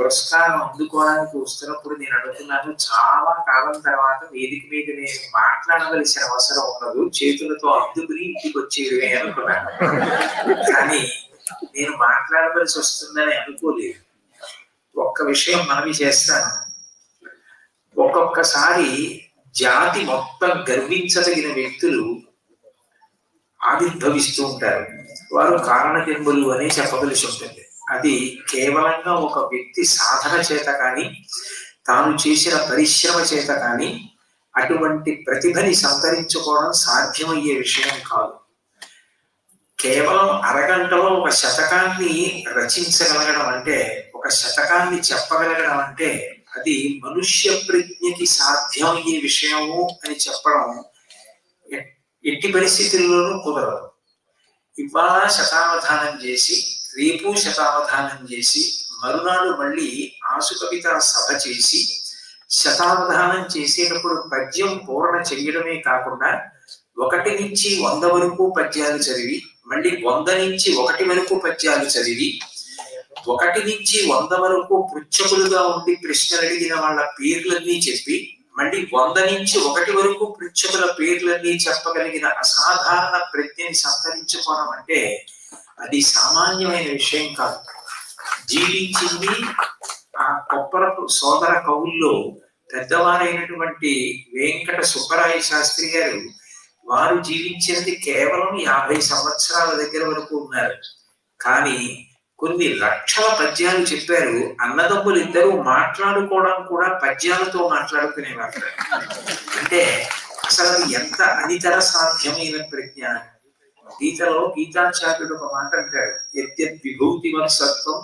పురస్కారం అందుకోవడానికి వస్తున్నప్పుడు నేను అడుగుతున్నాను, చాలా కాలం తర్వాత వేదిక మీద నేను మాట్లాడవలసిన అవసరం ఉండదు, చేతులతో అందుకుని ఇంటికి వచ్చేది అనుకున్నాను. కానీ నేను మాట్లాడవలసి వస్తుందని అనుకోలేదు. ఒక్క విషయం మనవి చేస్తాను. ఒక్కొక్కసారి జాతి మొత్తం గర్వించదగిన వ్యక్తులు ఆవిర్భవిస్తూ ఉంటారు. వారు కారణజన్ములు అనే చెప్పవలసి ఉంటుంది. అది కేవలంగా ఒక వ్యక్తి సాధన చేత కానీ, తాను చేసిన పరిశ్రమ చేత కానీ అటువంటి ప్రతిభని సంతరించుకోవడం సాధ్యమయ్యే విషయం కాదు. కేవలం అరగంటలో ఒక శతకాన్ని రచించగలగడం అంటే, ఒక శతకాన్ని చెప్పగలగడం అంటే అది మనుష్య ప్రజ్ఞకి సాధ్యమయ్యే విషయము అని చెప్పడం ఎట్టి పరిస్థితుల్లోనూ కుదరదు. ఇవాళ శతావధానం చేసి, రేపు శతావధానం చేసి, మరునాడు మళ్ళీ ఆసు కవిత సభ చేసి, శతావధానం చేసేటప్పుడు పద్యం పూర్ణ చెయ్యడమే కాకుండా 1 నుంచి 100 వరకు పద్యాలు చదివి, మళ్ళీ 100 నుంచి 1 వరకు పద్యాలు చదివి, 1 నుంచి 100 వరకు పృచ్ఛకులుగా ఉండి ప్రశ్నలు అడిగిన వాళ్ళ పేర్లన్నీ చెప్పి, మళ్ళీ 100 నుంచి 1 వరకు పృచ్ఛకుల పేర్లన్నీ చెప్పగలిగిన అసాధారణ ప్రజ్ఞని సంతరించుకోవడం అంటే అది సామాన్యమైన విషయం కాదు. జీవించింది ఆ కొప్పరపు సోదర కవుల్లో పెద్దవారైనటువంటి వెంకట సుబ్బరాయ శాస్త్రి గారు. వారు జీవించినది కేవలం 50 సంవత్సరాల దగ్గర వరకు ఉన్నారు. కానీ కొన్ని లక్షల పద్యాలు చెప్పారు. అన్నదమ్ములు ఇద్దరు మాట్లాడుకోవడం కూడా పద్యాలతో మాట్లాడుకునేవారు. అంటే అసలు ఎంత అనితర సాధ్యమైన ప్రజ్ఞ. గీతలో గీతాచార్యుడు ఒక మాట అంటాడు, యద్యద్ విభూతి వత్సత్వం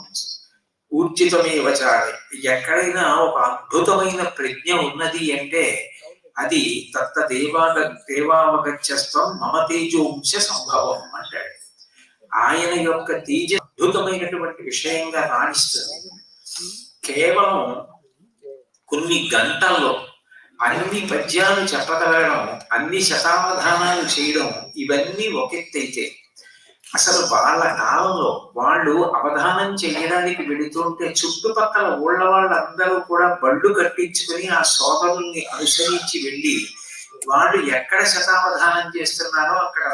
ఊర్జితమే వచాలి. ఎక్కడైనా ఒక అద్భుతమైన ప్రజ్ఞ ఉన్నది అంటే అది తత్త దేవావగత్యస్వం మమ తేజోంశ సంభవం అంటాడు. ఆయన యొక్క తేజ అద్భుతమైనటువంటి విషయంగా రాణిస్తుంది. కేవలం కొన్ని గంటల్లో అన్ని పద్యాలు చెప్పగలగడం, అన్ని శతావధానాలు చేయడం, ఇవన్నీ ఒకెత్తైతే అసలు వాళ్ళ కాలంలో వాళ్ళు అవధానం చేయడానికి వెళుతుంటే చుట్టుపక్కల ఊళ్ళ వాళ్ళందరూ కూడా బళ్ళు కట్టించుకుని ఆ సోదరుల్ని అనుసరించి వెళ్ళి వాళ్ళు ఎక్కడ శతావధానం చేస్తున్నారో అక్కడ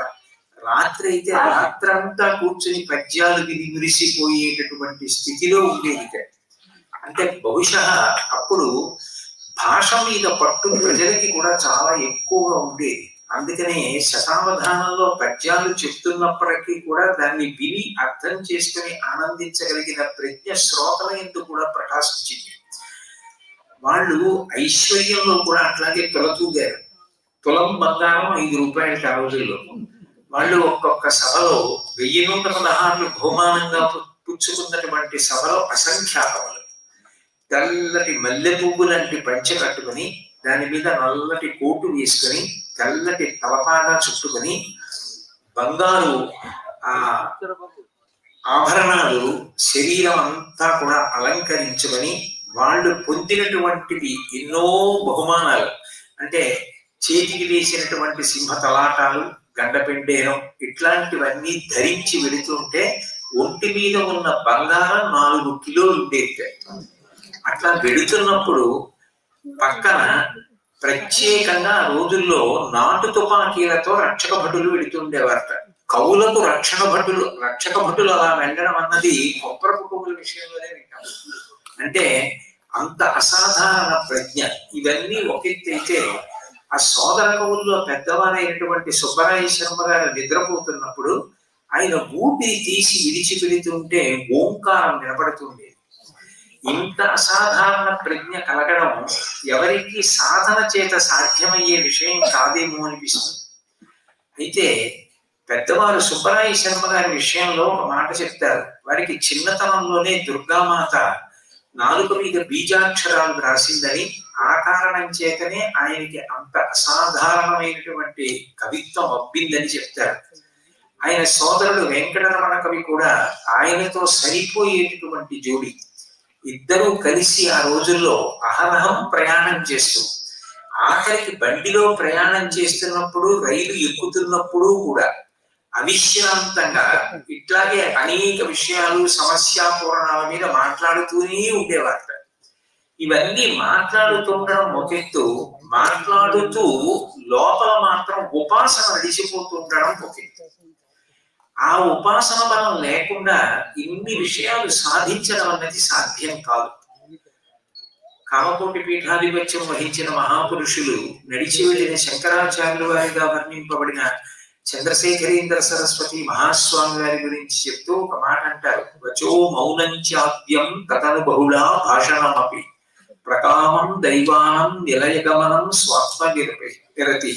రాత్రి అయితే రాత్రంతా కూర్చుని పద్యాలు విని మురిసిపోయేటటువంటి స్థితిలో ఉండేది. అంటే బహుశా అప్పుడు భాష మీద పట్టు ప్రజలకి కూడా చాలా ఎక్కువగా ఉండేది. అందుకనే శతావధానంలో పద్యాలు చెప్తున్నప్పటికీ కూడా దాన్ని విని అర్థం చేసుకుని ఆనందించగలిగిన ప్రజ్ఞ శ్రోతల యందు కూడా ప్రకాశించింది. వాళ్ళు ఐశ్వర్యంలో కూడా అట్లాగే తొలతూగారు. తులం బంగారం 5 రూపాయలకి ఆ రోజుల్లో. వాళ్ళు ఒక్కొక్క సభలో 1116 బహుమానంగా పుచ్చుకున్నటువంటి సభలో అసంఖ్యాకములు. తెల్లటి మల్లె పువ్వు లాంటి పంచె కట్టుకుని, దాని మీద నల్లటి కోటు వేసుకొని, తెల్లటి తలపాగా చుట్టుకొని, బంగారు ఆభరణాలు శరీరం అంతా కూడా అలంకరించుకొని, వాళ్ళు పొందినటువంటివి ఎన్నో బహుమానాలు అంటే చేతికి వేసినటువంటి సింహ తలాటాలు, గండపెండేరం, ఇట్లాంటివన్నీ ధరించి వెళుతుంటే ఒంటి మీద ఉన్న బంగారం 4 కిలోలు ఉండేది. అట్లా వెళుతున్నప్పుడు పక్కన ప్రత్యేకంగా రోజుల్లో నాటు తుపాకీలతో రక్షక భటులు వెళుతుండేవారట. కవులకు రక్షక భటులు అలా వెళ్ళడం అన్నది కొప్పరపు కవుల విషయంలోనే వింటాం. అంటే అంత అసాధారణ ప్రజ్ఞ. ఇవన్నీ ఒకెత్తైతే ఆ సోదర కవుల్లో పెద్దవారైనటువంటి సుబ్బరాయ శర్మ గారు నిద్రపోతున్నప్పుడు ఆయన ఊపిరి తీసి విడిచిపెడుతుంటే ఓంకారం వినపడుతుంది. ఇంత అసాధారణ ప్రజ్ఞ కలగడం ఎవరికి సాధన చేత సాధ్యమయ్యే విషయం కాదేమో అనిపిస్తుంది. అయితే పెద్దవారు సుబ్బరాయ శర్మ గారి విషయంలో ఒక మాట చెప్తారు. వారికి చిన్నతనంలోనే దుర్గామాత నాలుక మీద బీజాక్షరాలు రాసిందని, ఆ కారణం చేతనే ఆయనకి అంత అసాధారణమైనటువంటి కవిత్వం అబ్బిందని చెప్తారు. ఆయన సోదరుడు వెంకటరమణ కవి కూడా ఆయనతో సరిపోయేటటువంటి జోడి. ఇద్దరూ కలిసి ఆ రోజుల్లో అహరహం ప్రయాణం చేస్తూ, ఆఖరికి బండిలో ప్రయాణం చేస్తున్నప్పుడు, రైలు ఎక్కుతున్నప్పుడు కూడా అవిశ్రాంతంగా ఇట్లాగే అనేక విషయాలు సమస్యాపూర్ణాల మీద మాట్లాడుతూనే ఉండేవారు. ఇవన్నీ మాట్లాడుతుండడం ఒక ఎత్తు, మాట్లాడుతూ లోపల మాత్రం ఉపాసన నడిచిపోతుండడం ఒక ఎత్తు. ఆ ఉపాసన బలం లేకుండా ఇన్ని విషయాలు సాధించడం అన్నది సాధ్యం కాదు. కామకోటి పీఠాధిపత్యం వహించిన మహాపురుషులు, నడిచి వెళ్ళిన శంకరాచార్యుల వారిగా వర్ణింపబడిన చంద్రశేఖరేంద్ర సరస్వతి మహాస్వామి వారి గురించి చెప్తూ ఒక మాట అంటారు. వచో మౌనంచాద్యం కథను బహుళా భాషణమపి ప్రకామం దైవానం నిలయగమనం స్వాత్మనిరతి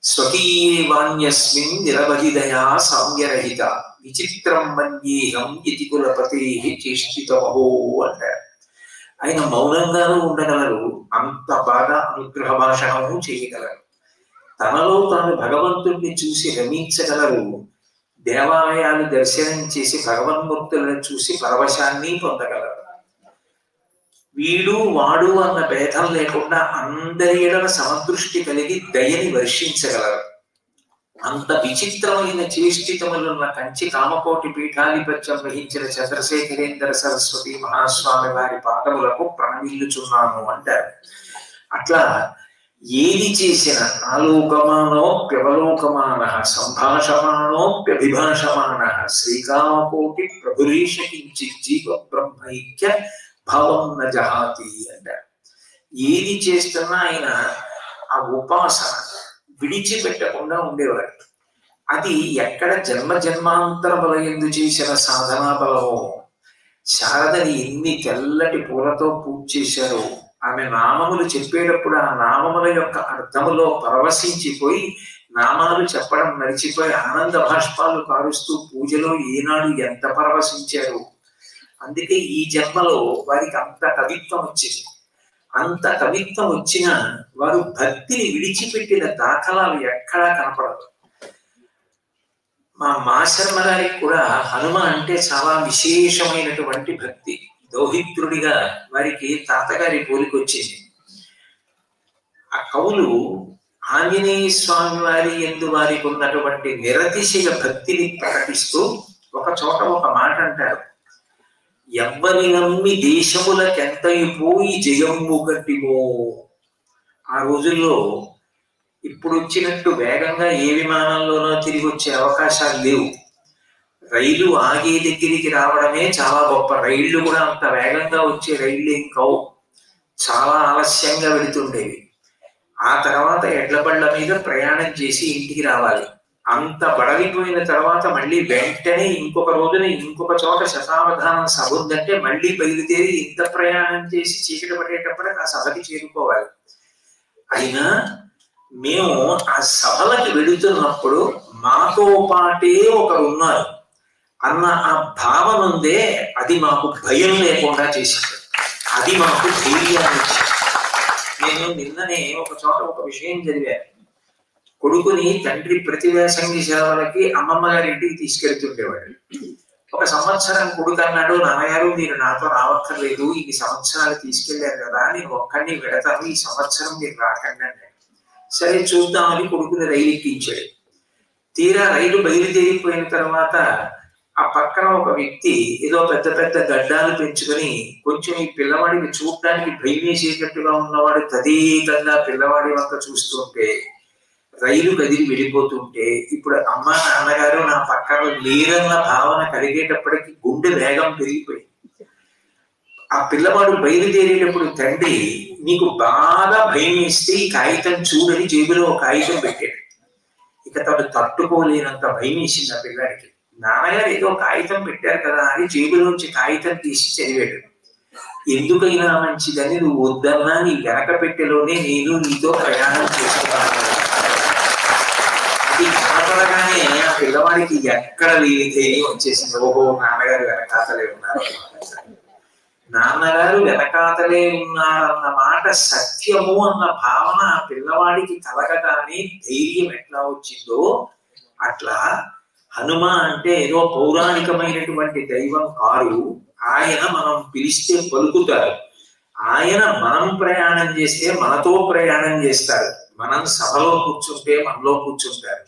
స్వకీయే వాణ్యస్మిన్ నిరవధిదయా సామ్యరహిత విచిత్రం మన్యేహం ఇతి కులపతే చేష్టితమహో అంటారు. ఆయన మౌనంగానూ ఉండగలరు, అంత బాగా అనుగ్రహ భాషణము చేయగలరు, తనలో తాను భగవంతుడిని చూసి రమించగలరు, దేవాలయాలు దర్శనం చేసి భగవన్మూర్తులను చూసి పరవశాన్ని పొందగలరు. వీడు వాడు అన్న భేదం లేకుండా అందరి ఎడల సమదృష్టి కలిగి దయని వర్షించగలరు. అంత విచిత్రమైన చేష్టితములున్న కంచి కామకోటి పీఠాధిపత్యం వహించిన చంద్రశేఖరేంద్ర సరస్వతి మహాస్వామి వారి పాదములకు ప్రణమిల్లుచున్నాను అంటారు. అట్లా ఏది చేసిన ఆలోకమానోప్యవలోకమాన సంభాషమానోప్యభిభాషమాన శ్రీకామకోటి ప్రభురీష కించి జీవ బ్రహ్మైక్య భావం నజహాతి అంటారు. ఏది చేస్తున్నా ఆయన ఆ ఉపాసన విడిచిపెట్టకుండా ఉండేవారు. అది ఎక్కడ జన్మ జన్మాంతర బలయందు చేసిన సాధనా బలమో. శారదని ఎన్ని తెల్లటి పూలతో పూజ చేశారో, ఆమె నామములు చెప్పేటప్పుడు ఆ నామముల యొక్క అర్థములో పరవశించిపోయి నామాలు చెప్పడం మరిచిపోయి ఆనంద భాష్పాలు కారుస్తూ పూజలో ఏనాడు ఎంత పరవశించారు. అందుకే ఈ జన్మలో వారికి అంత కవిత్వం వచ్చింది. అంత కవిత్వం వచ్చినా వారు భక్తిని విడిచిపెట్టిన దాఖలాలు ఎక్కడా కనపడదు. మా మాశర్మ గారికి కూడా హనుమ అంటే చాలా విశేషమైనటువంటి భక్తి. దౌహిత్రుడిగా వారికి తాతగారి పోలికొచ్చింది. ఆ కవులు ఆంజనేయ స్వామి వారి యందు వారికి ఉన్నటువంటి నిరతిశయ భక్తిని ప్రకటిస్తూ ఒక చోట ఒక మాట అంటారు. ఎవ్వరి నమ్మి దేశములకెంతైపోయి జయమ్ము గట్టిమో. ఆ రోజుల్లో ఇప్పుడు వచ్చినట్టు వేగంగా ఏ విమానంలోనో తిరిగి వచ్చే అవకాశాలు లేవు. రైలు ఆగే దగ్గరికి రావడమే చాలా గొప్ప. రైళ్లు కూడా అంత వేగంగా వచ్చే రైళ్లు ఏం కావు, చాలా ఆలస్యంగా వెళుతుండేవి. ఆ తర్వాత ఎడ్ల బళ్ళ మీద ప్రయాణం చేసి ఇంటికి రావాలి. అంత బడలిపోయిన తర్వాత మళ్ళీ వెంటనే ఇంకొక రోజున ఇంకొక చోట శతావధానం సభ ఉందంటే మళ్ళీ బయలుదేరి ఇంత ప్రయాణం చేసి చీకటి పడేటప్పుడు ఆ సభకి చేరుకోవాలి. అయినా మేము ఆ సభలకి వెళుతున్నప్పుడు మాతో పాటే ఒకరు ఉన్నారు అన్న ఆ భావన ఉందే, అది మాకు భయం లేకుండా చేసింది. అది మాకు ధైర్యాన్ని ఇచ్చింది. నేను నిన్ననే ఒక చోట ఒక విషయం చదివాను. కొడుకుని తండ్రి ప్రతివేసంగి సేవలకి అమ్మమ్మ గారి ఇంటికి తీసుకెళ్తుండేవాడు. ఒక సంవత్సరం కొడుకు అన్నాడు, నాన్నగారు మీరు నాతో రావక్కర్లేదు, ఇన్ని సంవత్సరాలు తీసుకెళ్లారు కదా, నేను ఒక్కడిని వెళతాను, ఈ సంవత్సరం మీరు రాకండి అన్నాడు. సరే చూద్దామని కొడుకుని రైలు ఎక్కించాడు. తీరా రైలు బయలుదేరిపోయిన తర్వాత ఆ పక్కన ఒక వ్యక్తి ఏదో పెద్ద పెద్ద గడ్డాలు పెంచుకొని కొంచెం ఈ పిల్లవాడికి చూడటానికి భయం వేసేటట్టుగా ఉన్నవాడు తదేకంగా పిల్లవాడి వంక చూస్తుంటే రైలు కదిలి వెళ్ళిపోతుంటే ఇప్పుడు అమ్మ నాన్నగారు నా పక్కన లేరన్న భావన కలిగేటప్పటికి గుండె వేగం పెరిగిపోయింది. ఆ పిల్లవాడు బయలుదేరేటప్పుడు తండ్రి నీకు బాగా భయం వేస్తే ఈ కాగితం చూడని జేబులో ఒక కాగితం పెట్టాడు. ఇక తను తట్టుకోలేనంత భయం వేసింది ఆ పిల్లాడికి. నాన్నగారు ఏదో కాగితం పెట్టారు కదా అని జేబులోంచి కాగితం తీసి చదివాడు. ఎందుకైనా మంచిదని నువ్వు వద్దన్నా నీ వెనక పెట్టెలోనే నేను నీతో ప్రయాణం చేస్తున్నాను. అది కనపడగానే ఆ పిల్లవాడికి ఎక్కడ లేని ధైర్యం వచ్చేసింది. ఓహో నాన్నగారు వెనకాతలే ఉన్నారు, నాన్నగారు వెనకాతలే ఉన్నారన్న మాట సత్యము అన్న భావన ఆ పిల్లవాడికి కలగగానే ధైర్యం ఎట్లా వచ్చిందో అట్లా హనుమ అంటే ఏదో పౌరాణికమైనటువంటి దైవం కారు. ఆయన మనం పిలిస్తే పలుకుతారు. ఆయన మనం ప్రయాణం చేస్తే మనతో ప్రయాణం చేస్తారు. మనం సభలో కూర్చుంటే మనలో కూర్చుంటారు.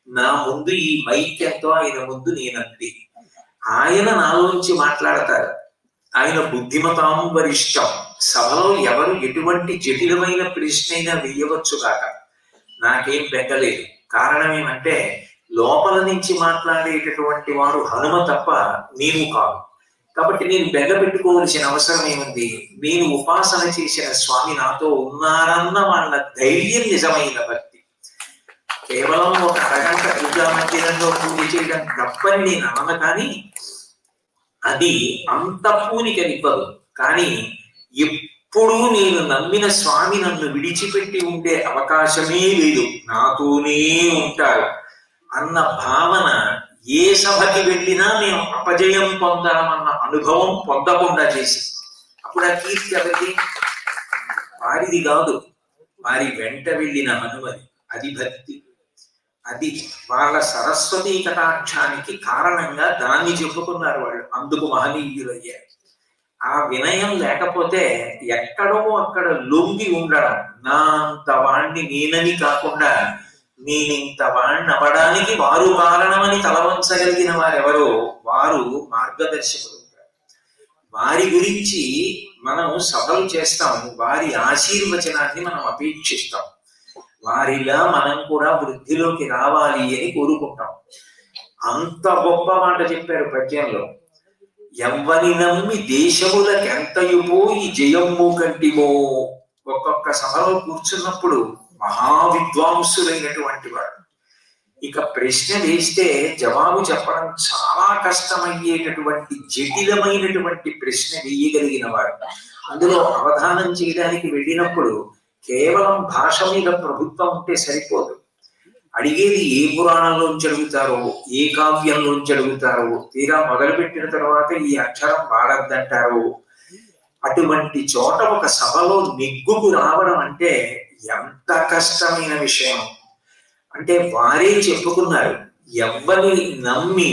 నా ముందు ఈ మైక్ ఎంతో ఆయన ముందు నేనంతే. ఆయన నాలోంచి మాట్లాడతారు. ఆయన బుద్ధిమతాం వరిష్టం. సభలో ఎవరు ఎటువంటి జటిలమైన ప్రశ్నైనా వేయవచ్చు కాక నాకేం బెంగలేదు. కారణం ఏమంటే లోపల నుంచి మాట్లాడేటటువంటి వాడు హనుమ తప్ప నేను కాదు. కాబట్టి నేను బెంగ పెట్టుకోవలసిన అవసరం ఏముంది? నేను ఉపాసన చేసిన స్వామి నాతో ఉన్నారన్న వాళ్ళ ధైర్యం నిజమైన భక్తి. కేవలం ఒక అరగంట పూజా మందిరంలో పూజ చేయడం తప్పని నేను అనను, కానీ అది అంత పూనికనివ్వదు. కానీ ఎప్పుడూ నేను నమ్మిన స్వామి నన్ను విడిచిపెట్టి ఉండే అవకాశమే లేదు, నాతోనే ఉంటారు అన్న భావన ఏ సభకి వెళ్ళినా మేము అపజయం పొందామన్న అనుభవం పొందకుండా చేసి, అప్పుడు ఆ కీర్తి ఎవరిది? వారిది కాదు, వారి వెంట వెళ్ళిన హనుమది. అది భక్తి. అది వాళ్ళ సరస్వతీ కటాక్షానికి కారణంగా దాన్ని చెప్పుకున్నారు వాళ్ళు. అందుకు మహనీయులయ్యారు. ఆ వినయం లేకపోతే ఎక్కడో అక్కడ లొంగి ఉండడం, నా అంత వాణ్ణి నేనని కాకుండా నేనింత వాణ్ణి అవ్వడానికి వారు కారణమని తలవంచగలిగిన వారెవరో వారు మార్గదర్శకులు. వారి గురించి మనం సభలు చేస్తాం, వారి ఆశీర్వచనాన్ని మనం అపేక్షిస్తాం. వారిలా మనం కూడా వృద్ధిలోకి రావాలి అని కోరుకుంటాం. అంత గొప్ప మాట చెప్పారు పద్యంలో. ఎవ్వని నమ్మి దేశములకెంతయు పోయి జయమ్ము కంటిమో. ఒక్కొక్క సభలో కూర్చున్నప్పుడు మహావిద్వాంసులైనటువంటి వాడు ఇక ప్రశ్న వేస్తే జవాబు చెప్పడం చాలా కష్టమయ్యేటటువంటి జటిలమైనటువంటి ప్రశ్న వేయగలిగిన వాడు. అందులో అవధానం చేయడానికి వెళ్ళినప్పుడు కేవలం భాష మీద ప్రభుత్వం ఉంటే సరిపోదు. అడిగేది ఏ పురాణంలోంచి అడుగుతారో, ఏ కావ్యంలోంచి అడుగుతారో, తీరా మొదలుపెట్టిన తర్వాత ఈ అక్షరం వాడద్దంటారో, అటువంటి చోట ఒక సభలో నెగ్గుకు రావడం అంటే ఎంత కష్టమైన విషయం. అంటే వారే చెప్పుకున్నారు, ఎవ్వని నమ్మి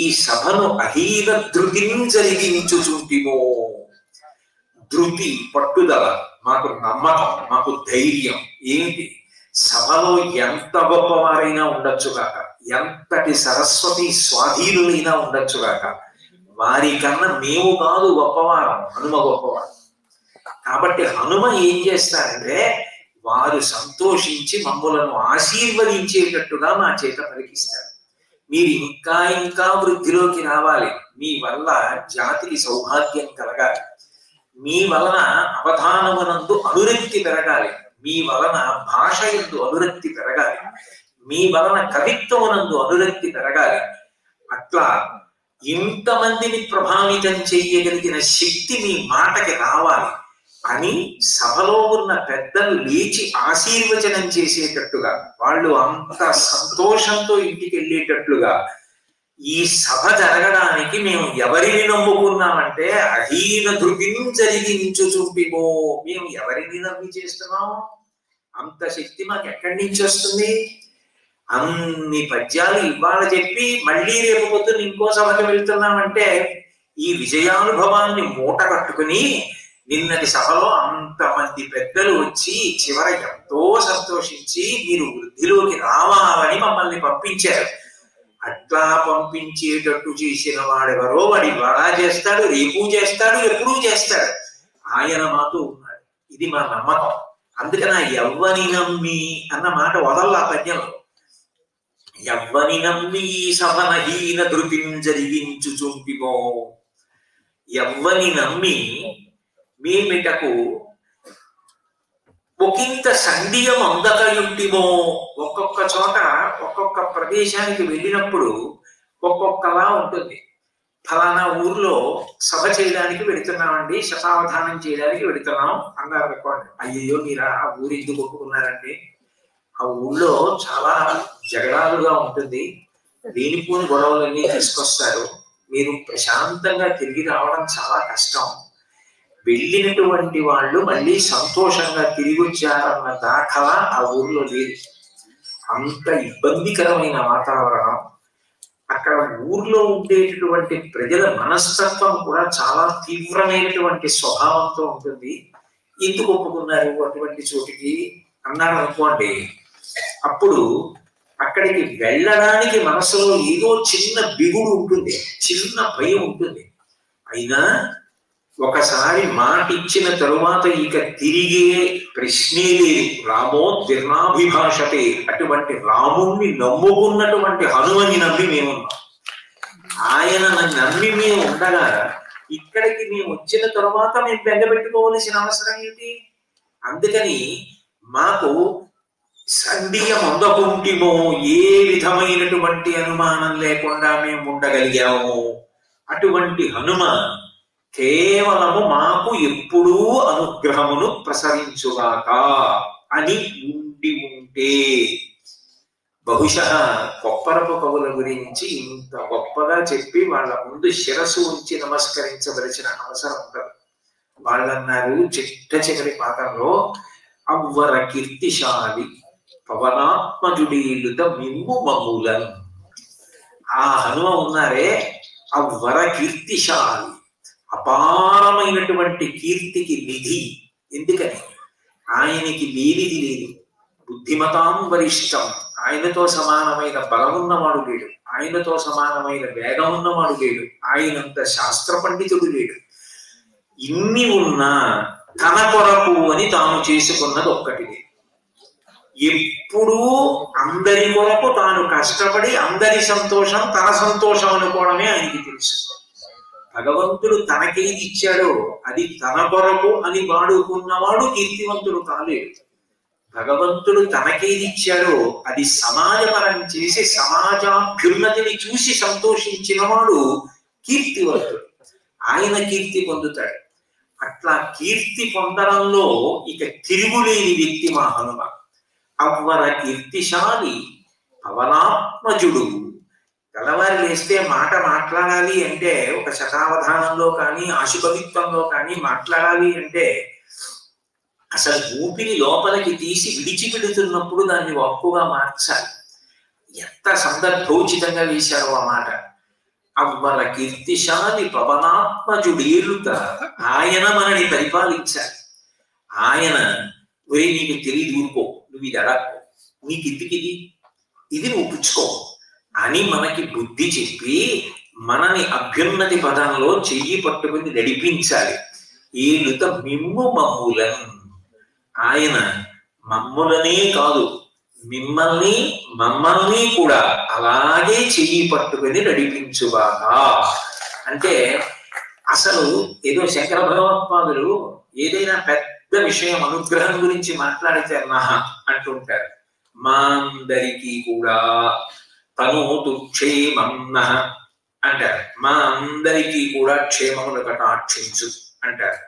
ఈ సభను అహీన ధృతిని జరిగించుచుంటిమో. ధృతి పట్టుదల, మాకు నమ్మకం, మాకు ధైర్యం. ఏంటి? సభలో ఎంత గొప్పవారైనా ఉండొచ్చుగాక, ఎంతటి సరస్వతి స్వాధీనులైనా ఉండొచ్చుగాక, వారికన్నా మేము కాదు గొప్పవారం, హనుమ గొప్పవారు. కాబట్టి హనుమ ఏం చేస్తారంటే వారు సంతోషించి మమ్ములను ఆశీర్వదించేటట్టుగా మా చేత పలికిస్తారు. మీరు ఇంకా ఇంకా వృద్ధిలోకి రావాలి, మీ వల్ల జాతికి సౌభాగ్యం కలగాలి, మీ వలన అవధానమునందు అనురక్తి పెరగాలి, మీ వలన భాష యందు అనురక్తి పెరగాలి, మీ వలన కవిత్వమునందు అనురక్తి పెరగాలి. అట్లా ఇంతమందిని ప్రభావితం చేయగలిగిన శక్తి మీ మాటకి రావాలి అని సభలో ఉన్న పెద్దలు లేచి ఆశీర్వచనం చేసేటట్టుగా, వాళ్ళు అంత సంతోషంతో ఇంటికి వెళ్ళేటట్లుగా ఈ సభ జరగడానికి మేము ఎవరిని నమ్ముకున్నామంటే అహీన ధృతిని జరిగించుచుంటిమో. మేము ఎవరిని నమ్మి చేస్తున్నాం? అంత శక్తి మాకు ఎక్కడి నుంచి వస్తుంది? అన్ని పద్యాలు ఇవాళ చెప్పి మళ్ళీ రేపు పొద్దున్న ఇంకో సభకి వెళ్తున్నామంటే ఈ విజయానుభవాన్ని మూట కట్టుకుని నిన్నటి సభలో అంతమంది పెద్దలు వచ్చి చివర ఎంతో సంతోషించి మీరు వృద్ధిలోకి రావాలని మమ్మల్ని పంపించారు. అట్లా పంపించేటట్టు చేసిన వాడెవరో వాడు ఇవాళ చేస్తాడు, రేపు చేస్తాడు, ఎప్పుడూ చేస్తాడు. ఆయన మాతో ఉన్నాడు. ఇది మా నమ్మకం. అందుకని ఎవ్వని నమ్మి అన్న మాట వదల్ల ఆ పద్యంలో. ఎవ్వని నమ్మి సభనహీన ధృతిని జరిగించుచుంటిమో. ఎవ్వని నమ్మి మేమిటకు ఒకంత సండియం అందకయుంటిమో. ఒక్కొక్క చోట ఒక్కొక్క ప్రదేశానికి వెళ్ళినప్పుడు ఒక్కొక్కలా ఉంటుంది. ఫలానా ఊర్లో సభ చేయడానికి వెళుతున్నామండి, శతావధానం చేయడానికి వెళుతున్నాం అన్నారు అనుకోండి. అయ్యో మీరా ఆ ఊరు ఎందుకు ఒప్పుకున్నారండి? ఆ ఊళ్ళో చాలా జగడాలుగా ఉంటుంది, లేనిపోని గొడవలన్నీ తీసుకొస్తారు, మీరు ప్రశాంతంగా తిరిగి రావడం చాలా కష్టం. వెళ్ళినటువంటి వాళ్ళు మళ్ళీ సంతోషంగా తిరిగి వచ్చారన్న దాఖలా ఆ ఊర్లో లేదు. అంత ఇబ్బందికరమైన వాతావరణం. అక్కడ ఊర్లో ఉండేటటువంటి ప్రజల మనస్తత్వం కూడా చాలా తీవ్రమైనటువంటి స్వభావంతో ఉంటుంది. ఎందుకు ఒప్పుకున్నారు అటువంటి చోటికి అన్నారు అనుకోండి. అప్పుడు అక్కడికి వెళ్ళడానికి మనసులో ఏదో చిన్న బిగుడు ఉంటుంది, చిన్న భయం ఉంటుంది. అయినా ఒకసారి మాట ఇచ్చిన తరువాత ఇక తిరిగే ప్రశ్నే లేదు. రామో ద్విర్నాభిభాషతే, అటువంటి రాముణ్ణి నమ్ముకున్నటువంటి హనుమని నమ్మి మేమున్నాం. ఆయన నమ్మి మేము ఉండగా ఇక్కడికి మేము వచ్చిన తరువాత మేము బెంగపెట్టుకోవలసిన అవసరం ఏంటి? అందుకని మాకు సంధియం అందకుంటిమో, ఏ విధమైనటువంటి అనుమానం లేకుండా మేము ఉండగలిగాము. అటువంటి హనుమ కేవలము మాకు ఎప్పుడూ అనుగ్రహమును ప్రసరించుగాక అని ఉంటే బహుశా కొప్పరపు కవుల గురించి ఇంత గొప్పగా చెప్పి వాళ్ళ ముందు శిరస్సు ఉంచి నమస్కరించవలసిన అవసరం ఉండదు. వాళ్ళన్నారు చిట్ట చివరి పాఠంలో, అవ్వర కీర్తిశాలి పవనాత్మజుడీలుత మిమ్ము మమ్ములన్. ఆ హనుమ ఉన్నారే అవ్వర కీర్తిశాలి, అపారమైనటువంటి కీర్తికి నిధి. ఎందుకని? ఆయనకి లేనిది లేదు. బుద్ధిమతాం వరిష్టం, ఆయనతో సమానమైన బలం ఉన్నవాడు లేడు, ఆయనతో సమానమైన వేగం ఉన్నవాడు లేడు, ఆయనంత శాస్త్ర పండితుడు లేడు. ఇన్ని ఉన్నా తన కొరకు అని తాను చేసుకున్నది ఒక్కటి లేదు. ఎప్పుడూ అందరి కొరకు తాను కష్టపడి అందరి సంతోషం తన సంతోషం అనుకోవడమే ఆయనకి తెలుసు. భగవంతుడు తనకేది ఇచ్చాడో అది తన కొరకు అని వాడుకున్నవాడు కీర్తివంతుడు కాలేడు. భగవంతుడు తనకేది ఇచ్చాడో అది సమాజపరం చేసి సమాజాభ్యున్నతిని చూసి సంతోషించిన వాడు కీర్తివంతుడు. ఆయన కీర్తి పొందుతాడు. అట్లా కీర్తి పొందడంలో ఇక తిరుగులేని వ్యక్తి మా హనుమ. అవ్వర కీర్తిశాలి పవనాత్మజుడు. తెల్లవారి లేస్తే మాట మాట్లాడాలి అంటే, ఒక శతావధానంలో కానీ ఆశుకవిత్వంలో కానీ మాట్లాడాలి అంటే అసలు ఊపిరి లోపలికి తీసి విడిచిపెడుతున్నప్పుడు దాన్ని ఒప్పుగా మార్చాలి. ఎంత సందర్భోచితంగా వేశారో ఆ మాట. అవ్వర కీర్తిశాలి పవనాత్మజుడేలుత, ఆయన మనని పరిపాలించాలి. ఆయన ఒరే నీకు తెలియదు, ఊరుకో, నువ్వు ఇది అడక్కో, నీకు ఇంటికిది ఇది నువ్వు పుచ్చుకో అని మనకి బుద్ధి చెప్పి మనని అభ్యున్నతి పదంలో చెయ్యి పట్టుకుని నడిపించాలి. ఏలుత మిమ్ము మమ్ములను, ఆయన మమ్ములనే కాదు మమ్మల్ని కూడా అలాగే చెయ్యి పట్టుకుని నడిపించుగాక. అంటే అసలు ఏదో శంకర భగవత్పాదులు ఏదైనా పెద్ద విషయం అనుగ్రహం గురించి మాట్లాడితే మహా అంటుంటారు. మా అందరికీ కూడా తనోతు క్షేమం అంటారు. మా అందరికీ కూడా క్షేమమును కటాక్షించు అంటారు.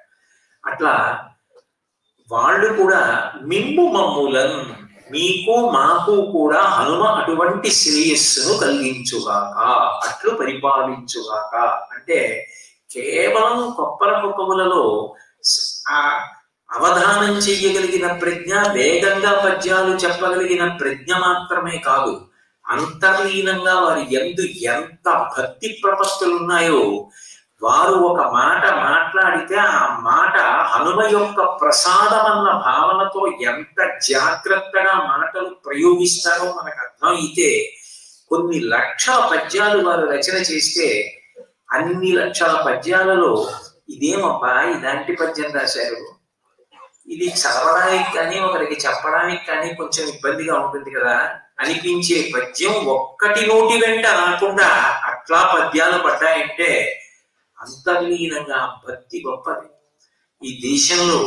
అట్లా వాళ్ళు కూడా మిమ్ము మమ్ములను, మీకు మాకు కూడా హనుమ అటువంటి శ్రేయస్సును కలిగించుగాక, అట్లు పరిపాలించుగాక. అంటే కేవలం కొప్పరపు కవులలో ఆ అవధానం చెయ్యగలిగిన ప్రజ్ఞ, వేగంగా పద్యాలు చెప్పగలిగిన ప్రజ్ఞ మాత్రమే కాదు, అంతర్లీనంగా వారి యందు ఎంత భక్తి ప్రపత్తులున్నాయో. వారు ఒక మాట మాట్లాడితే ఆ మాట హనుమ యొక్క ప్రసాదం అన్న భావనతో ఎంత జాగ్రత్తగా మాటలు ప్రయోగిస్తారో మనకు అర్థం అయితే, కొన్ని లక్షల పద్యాలు వారు రచన చేస్తే అన్ని లక్షల పద్యాలలో ఇదేమబ్బా ఇలాంటి పద్యం రాశారు, ఇది చదవడానికి కానీ ఒకరికి చెప్పడానికి కానీ కొంచెం ఇబ్బందిగా ఉంటుంది కదా అనిపించే పద్యం ఒక్కటి నోటి వెంట రాకుండా అట్లా పద్యాలు పడ్డాయంటే అంతర్లీనంగా భక్తి గొప్పది. ఈ దేశంలో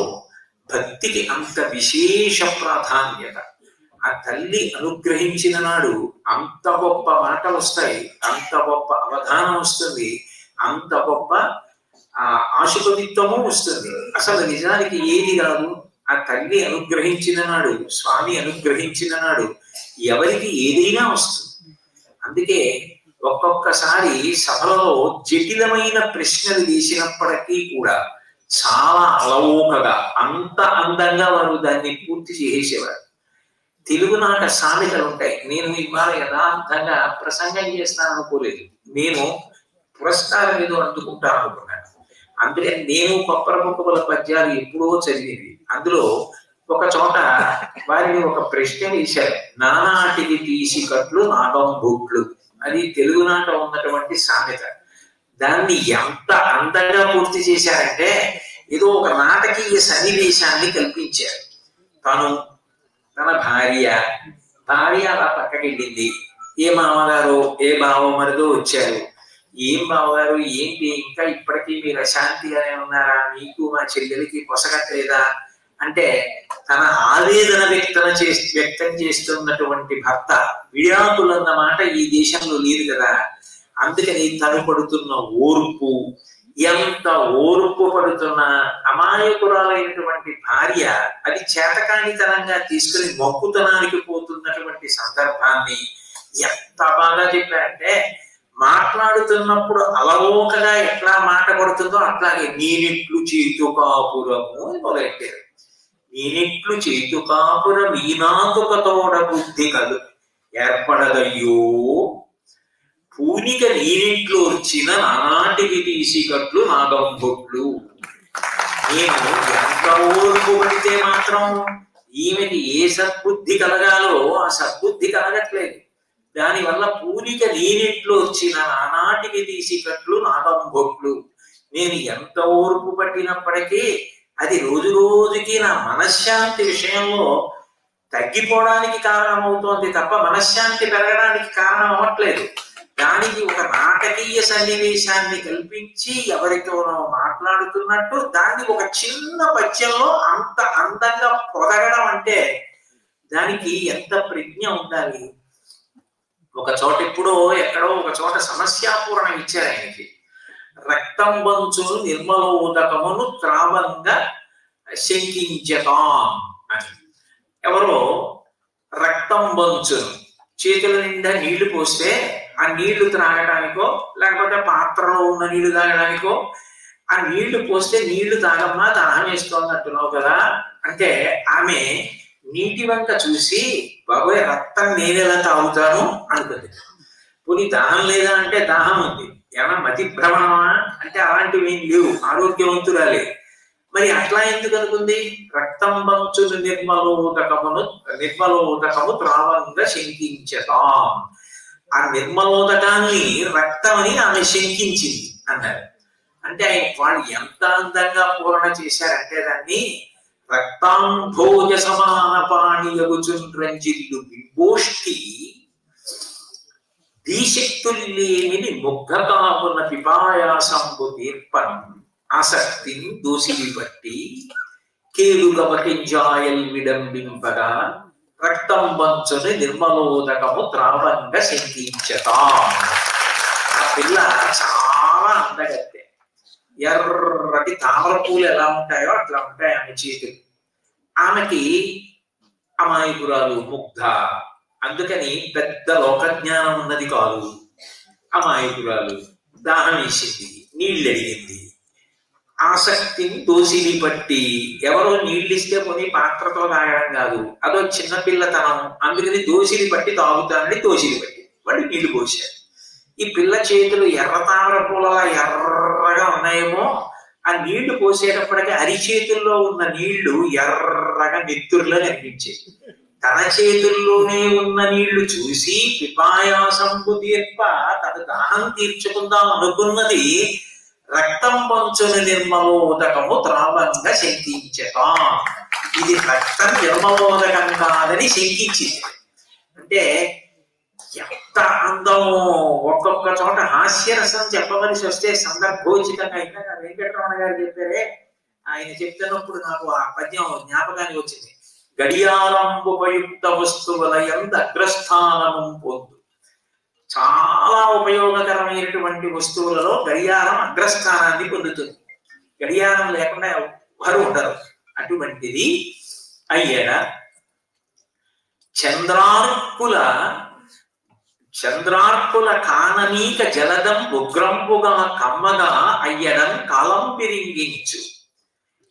భక్తికి అంత విశేష ప్రాధాన్యత. ఆ తల్లి అనుగ్రహించిన నాడు అంత గొప్ప మాటలు వస్తాయి, అంత గొప్ప అవధానం వస్తుంది, అంత గొప్ప ఆశుకవిత్వము వస్తుంది. అసలు నిజానికి ఏది రాదు, ఆ తల్లి అనుగ్రహించిన నాడు, స్వామి అనుగ్రహించిన నాడు ఎవరికి ఏదైనా వస్తుంది. అందుకే ఒక్కొక్కసారి సభలలో జటిలమైన ప్రశ్నలు వేసినప్పటికీ కూడా చాలా అలవోకగా అంత అందంగా వారు దాన్ని పూర్తి చేసేవారు. తెలుగునాట సామెతలు ఉంటాయి. నేను ఇవాళ యథార్థంగా ప్రసంగం చేస్తాను అనుకోలేదు, నేను పురస్కారం ఏదో అందుకుంటాను అనుకున్నాను. అందుకే నేను కొప్పరముక్కల పద్యాలు ఎప్పుడో చదివింది. అందులో ఒక చోట వారిని ఒక ప్రశ్న వేశారు. నానాటికి తీసి కట్లు నాగం బుట్లు, అది తెలుగునాట ఉన్నటువంటి సామెత. దాన్ని ఎంత అందంగా పూర్తి చేశారంటే ఏదో ఒక నాటకీయ సన్నివేశాన్ని కల్పించారు. తన భార్య అలా పక్కకెళ్ళింది. ఏ మామగారు ఏ బావమరిదో వచ్చారు. ఏం బావగారు ఏంటి ఇంకా ఇప్పటికీ మీరు అశాంతిగానే ఉన్నారా, మీకు మా చెల్లెలకి పొసగట్లేదా అంటే తన ఆవేదన వ్యక్తం చేస్తున్నటువంటి భర్త విడాకులన్న మాట ఈ దేశంలో లేదు కదా, అందుకని తను పడుతున్న ఓర్పు, ఎంత ఓర్పు పడుతున్న అమాయకురాలైనటువంటి భార్య అది చేతకానితనంగా తీసుకుని మొక్కుతనానికి పోతున్నటువంటి సందర్భాన్ని ఎంత బాగా చెప్పారంటే, మాట్లాడుతున్నప్పుడు అలవోకగా ఎట్లా మాట పడుతుందో అట్లాగే నీనిట్లు చేతు కాపురము అని మొదలెట్టారు. నీనిట్లు చేతు కాపురం ఈనాతుకతోడ బుద్ధి కలు ఏర్పడదయ్యో, పూనిక నీనిట్లు వచ్చిన నానాటికి తీసి కట్లు నాగంబొట్లు. నేను ఎంత ఓర్పు పడితే మాత్రం ఈమెకి ఏ సద్బుద్ధి కలగాలో ఆ సద్బుద్ధి కలగట్లేదు. దానివల్ల పూనిక నీనిట్లో వచ్చిన నానాటికి తీసి కట్లు నాగంబొట్లు. నేను ఎంత ఓర్పు పట్టినప్పటికీ అది రోజు రోజుకి నా మనశ్శాంతి విషయంలో తగ్గిపోవడానికి కారణమవుతోంది తప్ప మనశ్శాంతి పెరగడానికి కారణం అవ్వట్లేదు. దానికి ఒక నాటకీయ సన్నివేశాన్ని కల్పించి ఎవరితోనో మాట్లాడుతున్నట్టు దాన్ని ఒక చిన్న పద్యంలో అంత అందంగా పొదగడం అంటే దానికి ఎంత ప్రజ్ఞ ఉండాలి. ఒక చోట ఎప్పుడో ఎక్కడో ఒక చోట సమస్యాపూరణం ఇచ్చారు ఆయనకి. రక్తం బంచును నిర్మలోదకమును త్రావంగా శంకించతాం అని. ఎవరో రక్తం బంచును చేతుల నిండా నీళ్లు పోస్తే ఆ నీళ్లు త్రాగడానికో లేకపోతే పాత్రలో ఉన్న నీళ్లు తాగడానికో ఆ నీళ్లు పోస్తే నీళ్లు తాగమ్మా దాహం వేస్తోందంటున్నావు కదా అంటే ఆమె నీటి వంక చూసి బాబోయ్ రక్తం నేనెలా తాగుతాను అనుకుంది. పోనీ దాహం లేదా అంటే దాహం ఉంది. ఏమన్నా మతి భ్రమణమా అంటే అలాంటివి ఏం లేవు, ఆరోగ్యవంతురాలే. మరి అట్లా ఎందుకు అనుకుంది? రక్తం బంచును నిర్మలోదకము త్రావంగా శంకించతాం. ఆ నిర్మలోదకాన్ని రక్తం అని ఆమె శంకించింది అన్నారు. అంటే వాళ్ళు ఎంత అందంగా పూరణ చేశారంటే దాన్ని రక్తాంభోజ సమాన పాణియగుచుండ్రంజిల్లు బింబోష్టి దీశక్తుల్లేమిని ముగ్ధకామున పిపాయాసంబు తీర్పణం ఆసక్తిని దోసిలి బట్టి కేలుగమకింజాయల్ విడంబింపగా రక్తం బంచుని నిర్మలోదకము త్రావంగా శంకించతా. ఆ పిల్ల చాలా అందగత్తె. ఎర్రటి తామర పూలు ఎలా ఉంటాయో అట్లా ఉంటాయి ఆమె చేతులు. ఆమెకి అమాయకురాలు, ముగ్ధ, అందుకని పెద్ద లోకజ్ఞానం ఉన్నది కాదు. అమాయకురాలు, దాహం వేసింది, నీళ్ళు అడిగింది. ఆసక్తిని దోసిలి పట్టి, ఎవరో నీళ్ళు ఇస్తే కొని పాత్రతో తాగడం కాదు, అదో చిన్నపిల్లతనం. అందుకని దోసిలి పట్టి తాగుతానని దోసిలి పట్టి వాళ్ళు నీళ్లు పోసారు. ఈ పిల్ల చేతులు ఎర్ర తామర పూలలా ఎర్రగా ఉన్నాయేమో, ఆ నీళ్లు పోసేటప్పటికీ అరిచేతుల్లో ఉన్న నీళ్లు ఎర్రగా నెత్తురులో కనిపించాయి. తన చేతుల్లోనే ఉన్న నీళ్లు చూసి పిపాయాసంబు తీర్ప తన దాహం తీర్చుకుందాం అనుకున్నది రక్తం పంచుని నిర్మలోదకము త్రావంగా శంకించటా. ఇది రక్తం నిర్మలోదకం కాదని శంకించింది. అంటే ఎంత అందమో. ఒక్కొక్క చోట హాస్యరసం చెప్పవలసి వస్తే సందర్భోచితంగా ఇంకా వెంకటరమణ గారు చెప్పారే, ఆయన చెప్తున్నప్పుడు నాకు ఆ పద్యం జ్ఞాపకానికి వచ్చింది. గడియారంబుపయుక్త వస్తువుల యందు అగ్రస్థానము పొందు. చాలా ఉపయోగకరమైనటువంటి వస్తువులలో గడియారం అగ్రస్థానాన్ని పొందుతుంది. గడియారం లేకుండా ఎవరు ఉండరు. అటువంటిది అయ్యడ చంద్రార్కుల కాననీక జలదం ఉగ్రంపుగా కమ్మగా అయ్యడం కాలం పిరింగించు.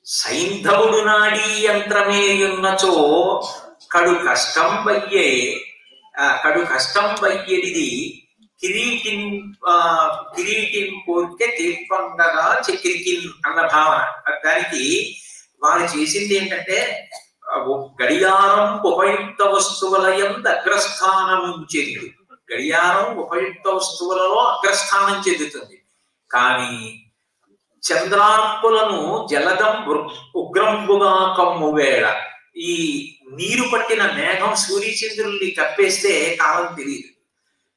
సైంధవుడు నాడీ యంత్రమేయున్నచో కడు కష్టం వయ్యేది కిరీటిన్ కోరికే తీర్పండగా చక్రికి అన్న భావన. దానికి వారు చేసింది ఏంటంటే గడియారం ఉపయుక్త వస్తువులయం అగ్రస్థానం చెందు. గడియారం ఉపయుక్త వస్తువులలో అగ్రస్థానం చెందుతుంది. కానీ చంద్రార్కులను జలదం ఉగ్రంబుగా కమ్ము వేళ, ఈ నీరు పట్టిన మేఘం సూర్యచంద్రుల్ని కప్పేస్తే కాలం తెలియదు.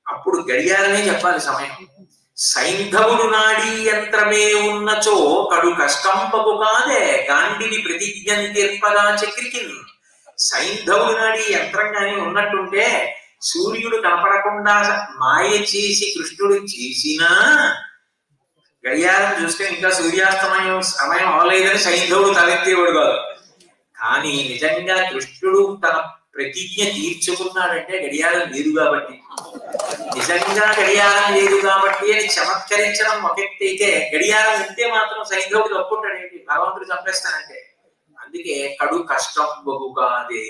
అప్పుడు గడియారమే చెప్పాలి సమయం. సైంధవుడు నాడీ యంత్రమే ఉన్నచో కడు కష్టంపకు కాదే గాండిని ప్రతిజ్ఞం తీర్పగా చక్రికిన్. సైంధవుడు నాడీ యంత్రంగానే ఉన్నట్టుంటే సూర్యుడు కనపడకుండా మాయ చేసి కృష్ణుడు చేసినా గడియారం చూస్తే ఇంకా సూర్యాస్తమయం సమయం అవలేదని సైంధవుడు తలెత్తేవాడు కాదు. కానీ నిజంగా కృష్ణుడు తన ప్రతిజ్ఞ తీర్చుకున్నాడంటే గడియారం లేదు కాబట్టి, నిజంగా గడియారం లేదు కాబట్టి అని చమత్కరించడం ఒక ఎత్తు అయితే, గడియారం ఉంటే మాత్రం సైంధవుడు తప్పుకుంటాడేంటి, భగవంతుడు చంపేస్తానంటే. అందుకే కడు కష్టం బహుగాదే,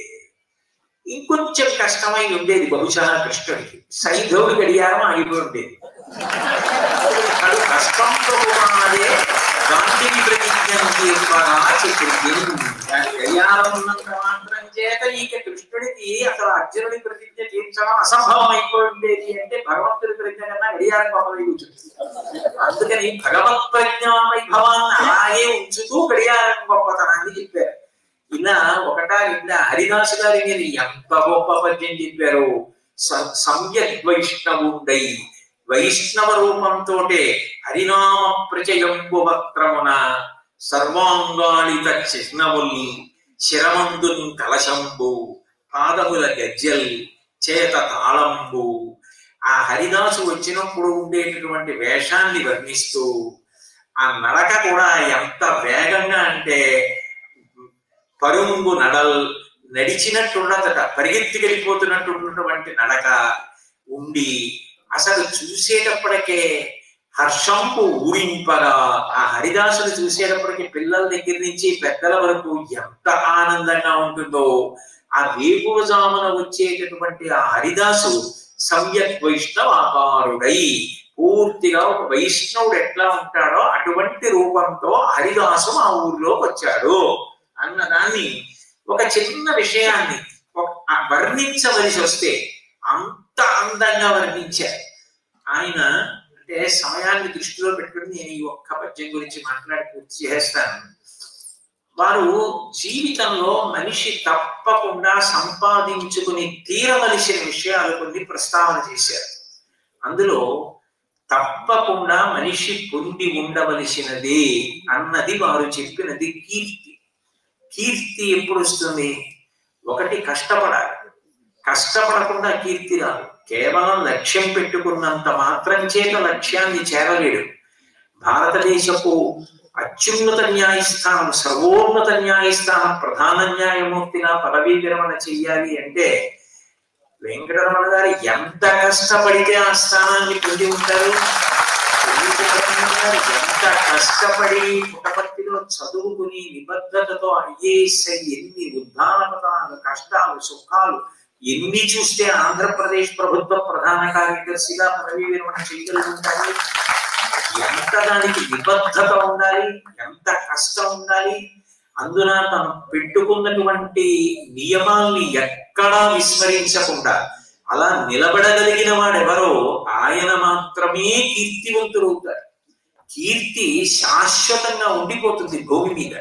ఇంకొంచెం కష్టమై ఉండేది బహుశా కృష్ణుడికి. సైంధవుడి గడియారం ఆగిపోయి ఉండేది. కడు కష్టం బహుగాదే గాంధీని ప్రతిజ్ఞం తీర్పగా చక్రికి. గడియారం ఉన్నంత మాత్రం చేత ఇక కృష్ణుడికి అసలు అర్జునుడి ప్రతిజ్ఞ తీర్చడం అసంభవం అయిపోయి ఉండేది. అంటే భగవంతుడి ప్రజ్ఞ కన్నా గడియారం గొప్పదై కూర్చుంది. అందుకని భగవత్ ప్రజ్ఞా వైభవాన్ని అలాగే ఉంచుతూ గడియారం గొప్పతనాన్ని చెప్పారు. ఇలా ఒకటా ఇలా హరిదాసు గారి మీద ఎంత గొప్ప పద్యం చెప్పారు. సమ్యక్ వైష్ణవుండై వైష్ణవ రూపంతో హరినామ ప్రచయంబు వక్రమున సర్వాంగాళిత చిహ్నముల్ శిరమందున్ కలశంబు పాదముల గజ్జల్ చేత తాళంబు. ఆ హరిదాసు వచ్చినప్పుడు ఉండేటటువంటి వేషాన్ని వర్ణిస్తూ ఆ నడక కూడా ఎంత వేగంగా అంటే పరుంగు నడల్ నడిచినట్టున్నదట, పరిగెత్తి వెళ్ళిపోతున్నట్టున్నటువంటి నడక ఉండి అసలు చూసేటప్పటికే హర్షంపు ఊరింపగా, ఆ హరిదాసుని చూసేటప్పటికి పిల్లల దగ్గర నుంచి పెద్దల వరకు ఎంత ఆనందంగా ఉంటుందో. ఆ వేకువజామున వచ్చేటటువంటి ఆ హరిదాసు సమ్యక్ వైష్ణవాకారుడై, పూర్తిగా ఒక వైష్ణవుడు ఎట్లా ఉంటాడో అటువంటి రూపంతో హరిదాసు ఆ ఊర్లోకి వచ్చాడు అన్నదాన్ని ఒక చిన్న విషయాన్ని వర్ణించవలసి వస్తే అంత అందంగా వర్ణించారు ఆయన. అంటే సమయాన్ని దృష్టిలో పెట్టుకుని నేను ఈ ఒక్క పద్యం గురించి మాట్లాడి పూర్తి చేస్తాను. వారు జీవితంలో మనిషి తప్పకుండా సంపాదించుకుని తీరవలసిన విషయాలు కొన్ని ప్రస్తావన చేశారు. అందులో తప్పకుండా మనిషి పొంది ఉండవలసినది అన్నది వారు చెప్పినది కీర్తి. కీర్తి ఎప్పుడు వస్తుంది? ఒకటి కష్టపడాలి. కష్టపడకుండా కీర్తి రాదు. కేవలం లక్ష్యం పెట్టుకున్నంత మాత్రం చేత లక్ష్యాన్ని చేరలేడు. భారతదేశపు అత్యున్నత న్యాయస్థానం, సర్వోన్నత న్యాయస్థానం ప్రధాన న్యాయమూర్తిగా పదవీ విరమణ చెయ్యాలి అంటే వెంకటరమణ గారు ఎంత కష్టపడితే ఆ స్థానాన్ని పొంది ఉంటారు. ఎంత కష్టపడి పుట్టపర్తిలో చదువుకుని నిబద్ధతతో ఐఏఎస్ ఎన్ని ఉద్దానపతాలు, కష్టాలు, సుఖాలు ఎన్ని చూస్తే ఆంధ్రప్రదేశ్ ప్రభుత్వ ప్రధాన కార్యదర్శిగా పదవీ విరమణ చేయగలుగుతారు. ఎంత దానికి నిబద్ధత ఉండాలి, ఎంత కష్టం ఉండాలి. అందున తను పెట్టుకున్నటువంటి నియమాల్ని ఎక్కడా విస్మరించకుండా అలా నిలబడగలిగిన వాడెవరో ఆయన మాత్రమే కీర్తివంతుడు అవుతారు. కీర్తి శాశ్వతంగా ఉండిపోతుంది భూమి మీద.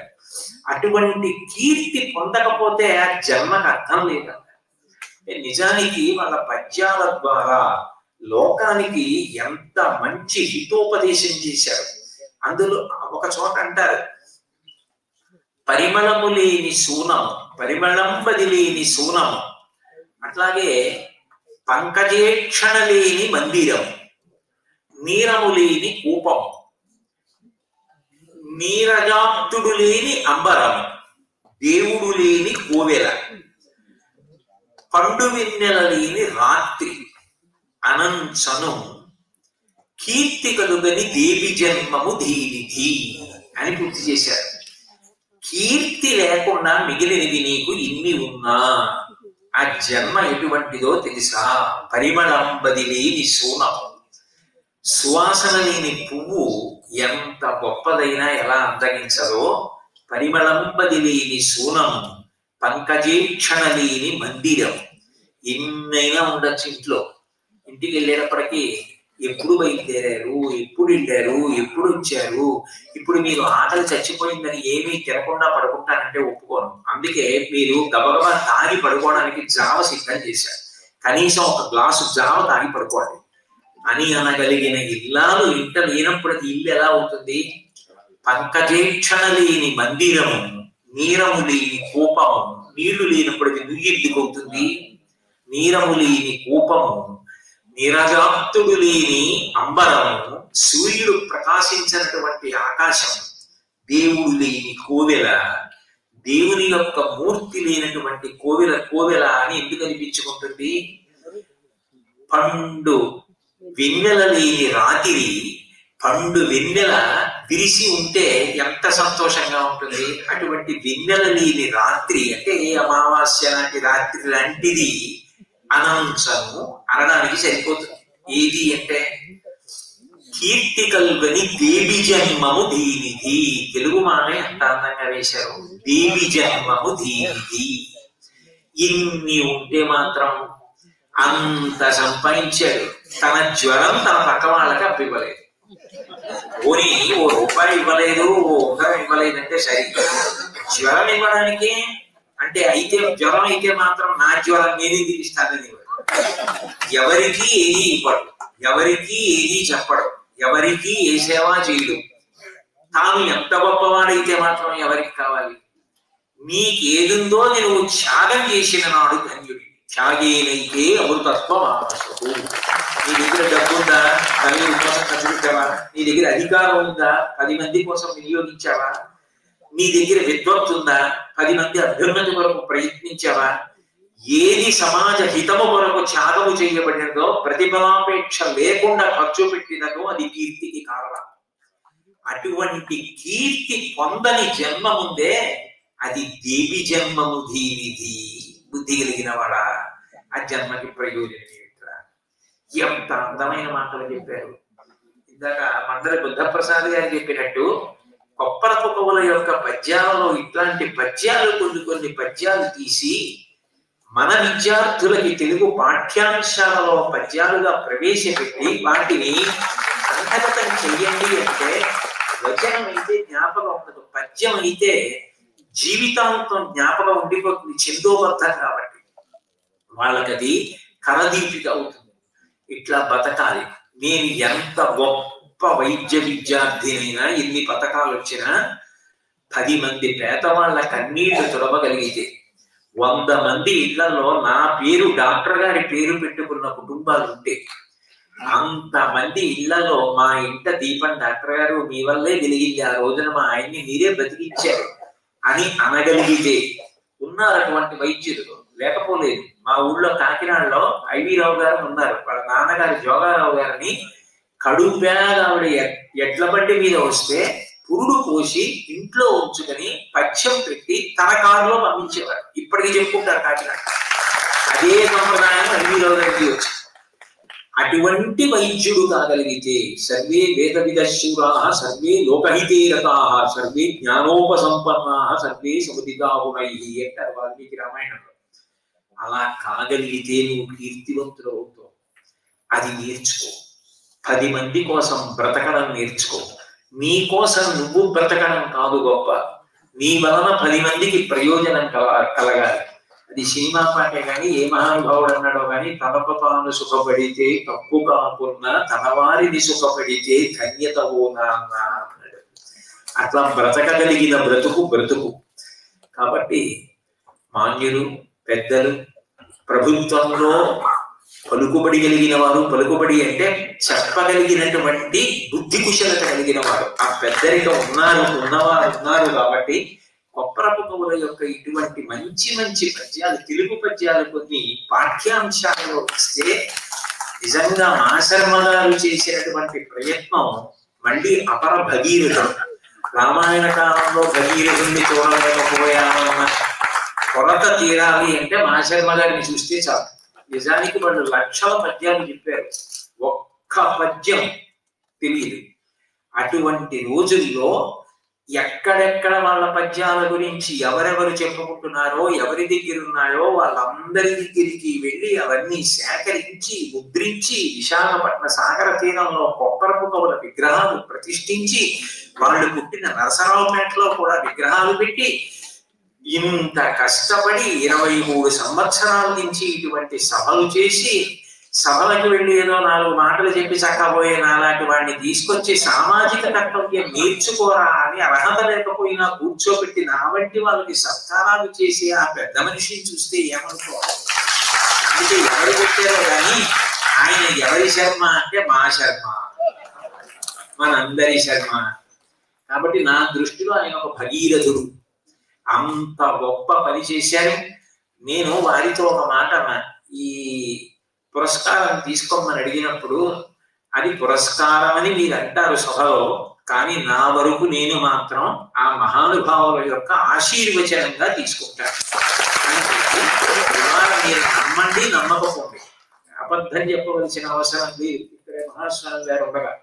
అటువంటి కీర్తి పొందకపోతే ఆ జన్మకు అర్థం లేదంట. నిజానికి వాళ్ళ పద్యాల ద్వారా లోకానికి ఎంత మంచి హితోపదేశం చేశారు. అందులో ఒక చోట అంటారు, పరిమళము లేని సూనము, పరిమళంబది లేని సూనము, అట్లాగే పంకజేక్షణ లేని మందిరం, నీరము లేని కూపం, నీరజాప్తుడు లేని అంబరం, దేవుడు లేని కోవెల, పండు వెన్నెల లేని రాత్రి అనంచను, కీర్తి కలుగని దేవి జన్మము దీనిధి అని పూర్తి చేశారు. కీర్తి లేకుండా మిగిలినవి నీకు ఇన్ని ఉన్నా ఆ జన్మ ఎటువంటిదో తెలుసా? పరిమళంబది లేని సూనము, సువాసన లేని పువ్వు ఎంత గొప్పదైనా ఎలా అందగించదో, పరిమళంబది లేని సూనము, పంకజేక్షణ లేని మందిరం. ఎన్నైనా ఉండొచ్చు ఇంట్లో, ఇంటికి వెళ్ళేటప్పటికీ ఎప్పుడు బయలుదేరారు, ఎప్పుడు వెళ్ళారు, ఎప్పుడు వచ్చారు, ఇప్పుడు మీరు ఆకలి చచ్చిపోయిందని ఏమీ తినకుండా పడుకుంటానంటే ఒప్పుకోను. అందుకే మీరు గబగబా తాగి పడుకోవడానికి జావ సిద్ధం చేశారు. కనీసం ఒక గ్లాసు జావ తాగి పడుకోండి అని అనగలిగిన ఇల్లాలు ఇంట లేనప్పటికీ ఇల్లు ఎలా అవుతుంది? పంకజేక్షణ లేని మందిరము, నీరము లేని కూపము. నీళ్లు లేనప్పటికీ నుయ్యిల్లుకు అవుతుంది. నీరము లేని కూపము, నిరజాప్తుడు లేని అంబరము, సూర్యుడు ప్రకాశించినటువంటి ఆకాశం, దేవుడు లేని కోవెల, దేవుని యొక్క మూర్తి లేనటువంటి కోవెల అని ఎందుకు అనిపించుకుంటుంది? పండు వెన్నెల లేని రాత్రి, పండు వెన్నెల విరిసి ఉంటే ఎంత సంతోషంగా ఉంటుంది. అటువంటి వెన్నెల లేని రాత్రి అంటే అమావాస్య లాంటి రాత్రి లాంటిది అనంసము అనడానికి సరిపోతుంది. ఏది అంటే కీర్తి కల్వని దేవి జన్మము దీనిది. తెలుగు మానే అంత అందంగా వేశారు. దేవి జన్మము దీనిది. ఇన్ని ఉంటే మాత్రం అంత సంపాదించాడు. తన జ్వరం తన పక్క వాళ్ళకి అప్పివ్వలేదు. పోనీ ఓ రూపాయి ఇవ్వలేదు, ఓ ఉంగరం ఇవ్వలేదంటే సరి. జ్వరం ఇవ్వడానికి అంటే అయితే జ్వరం అయితే మాత్రం నా జ్వరం నేనే తీస్తానని ఎవరికి ఏది ఇవ్వడు, ఎవరికి ఏది చెప్పడు, ఎవరికి ఏ సేవ చేయడు. తాను ఎంత గొప్పవాడైతే మాత్రం ఎవరికి కావాలి? నీకేదుందో నువ్వు త్యాగం చేసిన నాడు ధన్యుడి. త్యాగేనైతే అమృతత్వం ఆవశ్యకు. నీ దగ్గర డబ్బుందా? తల్లి కోసం ఖర్చు పెట్టావా? నీ దగ్గర అధికారం ఉందా? 10 మంది కోసం వినియోగించావా? నీ దగ్గర విద్వత్తు ఉందా? 10 మంది అభ్యున్నతి కొరకు ప్రయత్నించావా? ఏది సమాజ హితము కొరకు త్యాగము చేయబడినదో, ప్రతిఫలాపేక్ష లేకుండా ఖర్చు పెట్టినదో అది కీర్తికి కారణం. అటువంటి కీర్తి పొందని జన్మ ఉందే అది దేవి జన్మము దీనిది. బుద్ధి కలిగిన వాడా ఆ జన్మకి ప్రయోజనం ఏమిట్రా? ఎంత అందమైన మాటలు చెప్పారు. ఇందాక మండలి బుద్ధప్రసాద్ గారు చెప్పినట్టు కొప్పరపు కవుల యొక్క పద్యాలలో ఇట్లాంటి పద్యాలు కొన్ని పద్యాలు తీసి మన విద్యార్థులకి తెలుగు పాఠ్యాంశాలలో పద్యాలుగా ప్రవేశపెట్టి వాటిని అంతగతం చెయ్యండి అంటే వచనం అయితే జ్ఞాపకం ఉండదు, పద్యం అయితే జీవితాంతం జ్ఞాపకం ఉండిపోతుంది ఛందోబద్ధం కాబట్టి. వాళ్ళకి అది కరదీపిక అవుతుంది. ఇట్లా బతకాలి. నేను ఎంత గొప్ప వైద్య విద్యార్థినైనా, ఎన్ని పథకాలు వచ్చినా 10 మంది పేదవాళ్ళ కన్నీళ్లు తుడవగలిగితే, 100 మంది ఇళ్లలో నా పేరు డాక్టర్ గారి పేరు పెట్టుకున్న కుటుంబాలు ఉంటే, అంతమంది ఇళ్లలో మా ఇంట దీపం డాక్టర్ గారు మీ వల్లే వెలిగింది, ఆ రోజున మా ఆయన్ని మీరే బతికించారు అని అనగలిగితే, ఉన్నారు అటువంటి వైద్యులు, లేకపోలేదు. మా ఊళ్ళో కాకినాడలో ఐవి రావు గారు ఉన్నారు. వాళ్ళ నాన్నగారు జోగారావు గారిని కడుపేదావిడ ఎడ్ల బండి మీద వస్తే పురుడు పోసి ఇంట్లో ఉంచుకొని పచ్చం పెట్టి తన కారులో పంపించేవారు. ఇప్పటికీ చెప్పుకుంటారు కాకినాడ. అదే సంప్రదాయం ఐవి రావు గారికి వచ్చింది. అటువంటి వైద్యుడు కాగలిగితే సర్వే వేద విదశూరా, సర్వే లోకహితే రతాః, సర్వే జ్ఞానోపసంపన్నాః, సర్వే సముదితాగుణైః అంటారు వాల్మీకి రామాయణంలో. అలా కాగలిగితే నువ్వు కీర్తివంతుడు అవుతావు. అది నేర్చుకో. 10 మంది కోసం బ్రతకడం నేర్చుకో. నీ కోసం నువ్వు బ్రతకడం కాదు గొప్ప, నీ వలన 10 మందికి ప్రయోజనం కలగాలి. అది సినిమా పాటే కానీ ఏ మహానుభావుడు అన్నాడో కానీ, తనకు తాను సుఖపడితే తప్పు కాకున్నా తన వారిని సుఖపడితే ధన్యత ఓనా అన్నాడు. అట్లా బ్రతకగలిగిన బ్రతుకు. కాబట్టి మాన్యులు, పెద్దలు, ప్రభుత్వంలో పలుకుబడి కలిగిన వారు, పలుకుబడి అంటే చెప్పగలిగినటువంటి బుద్ధి కుశలత కలిగిన వారు, ఆ పెద్దరిగా ఉన్నవారు ఉన్నారు. కాబట్టి కొప్పరపు కవుల యొక్క ఇటువంటి మంచి పద్యాలు, తెలుగు పద్యాలు కొన్ని పాఠ్యాంశాలలో ఇస్తే నిజంగా మాశర్మ గారు చేసినటువంటి ప్రయత్నం మళ్ళీ అపర భగీరథుడు. రామాయణ కాలంలో భగీరథుడిని చూడలేకపోయామన్న కొరత తీరాలి అంటే మాశర్మ గారిని చూస్తే చాలు. నిజానికి వాళ్ళు లక్షల పద్యాలు చెప్పారు, ఒక్క పద్యం తెలియదు. అటువంటి రోజుల్లో ఎక్కడెక్కడ వాళ్ళ పద్యాల గురించి ఎవరెవరు చెప్పుకుంటున్నారో, ఎవరి దగ్గర ఉన్నాయో వాళ్ళందరి దగ్గరికి వెళ్ళి అవన్నీ సేకరించి ముద్రించి విశాఖపట్న సాగర తీరంలో కొప్పరపు కవుల విగ్రహాలు ప్రతిష్ఠించి వాళ్ళు పుట్టిన నరసరావుపేటలో కూడా విగ్రహాలు పెట్టి ఇంత కష్టపడి 23 సంవత్సరాల నుంచి ఇటువంటి సభలు చేసి, సభలకు వెళ్ళి ఏదో 4 మాటలు చెప్పి చక్కపోయే నాలాంటి వాడిని తీసుకొచ్చి సామాజిక కర్తవ్యం నేర్చుకోరా అని అర్హత లేకపోయినా కూర్చోబెట్టి నా వంటి వాళ్ళకి సత్కారాలు చేసి ఆ పెద్ద మనిషిని చూస్తే ఏమనుకోవాలి. అందుకే ఎవరు పెట్టారో కానీ ఆయన ఎవరి శర్మ అంటే మా శర్మ, మనందరి శర్మ. కాబట్టి నా దృష్టిలో ఆయన ఒక భగీరథుడు. అంత గొప్ప పని చేశారు. నేను వారితో ఒక మాట, ఈ పురస్కారం తీసుకోమని అడిగినప్పుడు అది పురస్కారం అని మీరు అంటారు సభలో, కానీ నా వరకు నేను మాత్రం ఆ మహానుభావుల యొక్క ఆశీర్వచనంగా తీసుకుంటాను. ఇవాళ మీరు నమ్మండి నమ్మకపోండి, అబద్ధం చెప్పవలసిన అవసరం లేదు. ఇక్కడే మహాస్వామి గారు ఉండగా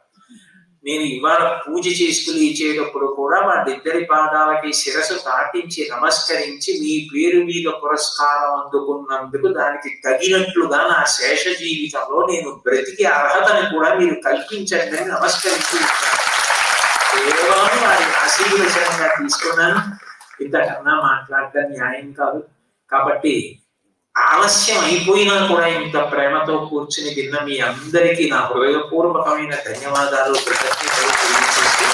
నేను ఇవాళ పూజ చేసుకుని ఇచ్చేటప్పుడు కూడా వాళ్ళిద్దరి పాదాలకి శిరస్సు తాటించి నమస్కరించి మీ పేరు మీద పురస్కారం అందుకున్నందుకు దానికి తగినట్లుగా నా శేష జీవితంలో నేను బ్రతికి అర్హతను కూడా మీరు కల్పించండి అని నమస్కరించి కేవలం వారి ఆశీర్వచనంగా తీసుకున్నాను. ఇంతకన్నా మాట్లాడటం న్యాయం కాదు. కాబట్టి ఆలస్యం అయిపోయినా కూడా ఇంత ప్రేమతో కూర్చుని విన్న మీ అందరికీ నా హృదయపూర్వకమైన ధన్యవాదాలు, కృతజ్ఞతలు తెలియజేసి